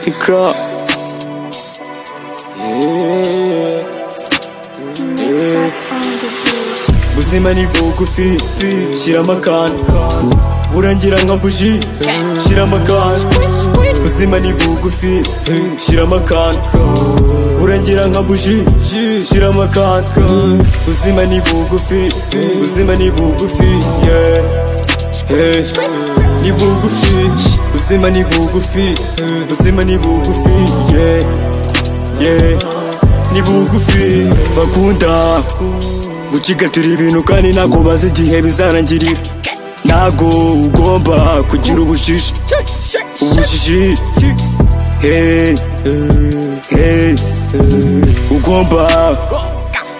Ikra. Buzima ni bugufi, shiramo akantu burangira nka buji, shiramo akantu. Buzima ni bugufi, shiramo akantu burangira nka buji, shiramo akantu. Buzima ni bugufi, buzima ni bugufi, yeah. Hey, ni bugufi, buzima ni bugufi, buzima ni bugufi, yeah, yeah. Ni bugufi, bakunda gucigatira ibintu kandi ntago bazi igihe bizarangirira. Ntago ugomba kugira ubushishi, hey, hey, ugomba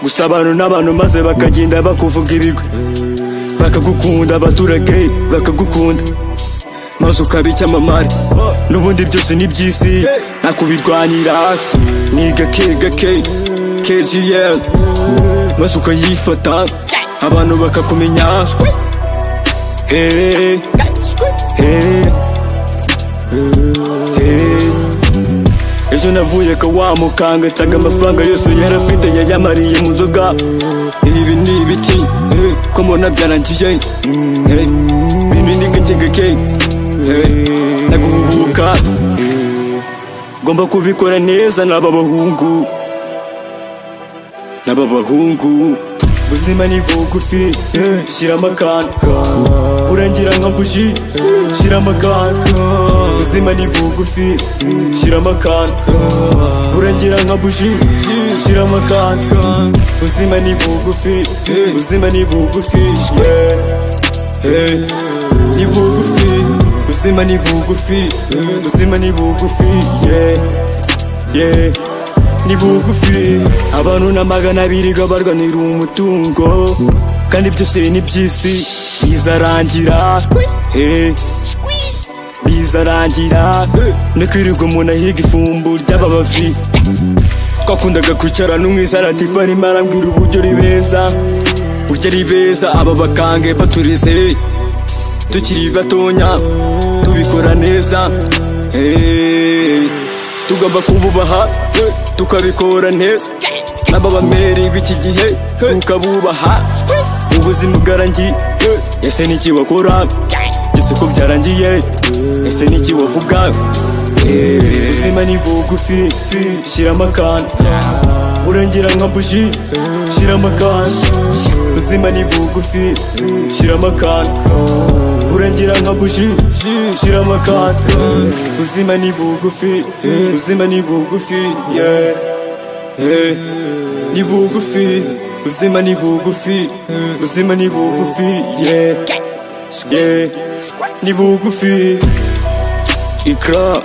gusabana n'abantu maze bakagenda bakuvuga ibigwi, bakagukunda, abaturage bakagukunda, maze ukaba icyamamare. N'ubundi byose ni by'isi nta kubirwanira, ni gake gake KGL, maze ukayifata abantu bakakumenya. Hey, hey, hey. Ejo navuye wa mukanga, nsaga amafaranga yose yarafite yayamariye mu nzoga. Ibi ni ibiki ko mbona byarangiye, ibi ni gake gake, naguhubuka, ngomba kubikora neza n'aba bahungu, n'aba bahungu. Buzima ni bugufi, shiramo akantu burangira nka buji, shiramo akantu. Buzima ni bugufi, shiramo akantu burangira nka buji, shiramo akantu. Buzima ni bugufi, buzima ni bugufi, yeah. Hey, ni bugufi, buzima ni bugufi, buzima ni bugufi, yeah, yeah. Ni bugufi, abantu n'amagana abiri barwanira umutungo, kandi byose ni by'isi bizarangira, bizarangira. Nakwirirwa umuntu ahiga ifumbu ry'ababavi, twakundaga kwicara n'umwisaratifu arimo arambwira uburyo ari beza, burya ari beza. Aba bakange baturize tukiri batonya, tubikora neza, tugomba kububaha, tukabikora neza. N'aba bameri b'iki gihe tukabubaha. Ubuzima bwarangiye, ese niki wakora? Byose ko byarangiye, ese niki wavuga? Ubuzima ni bugufi, shiramo akantu burangira nka buji, shiramo akantu. Ubuzima ni bugufi, shiramo akantu burangira nka buji, shiramo akantu. Ubuzima ni bugufi, ubuzima ni bugufi, yeah. Hey, ni bugufi, ubuzima ni bugufi, ubuzima ni bugufi, yeah, yeah. Ni bugufi, Ikra.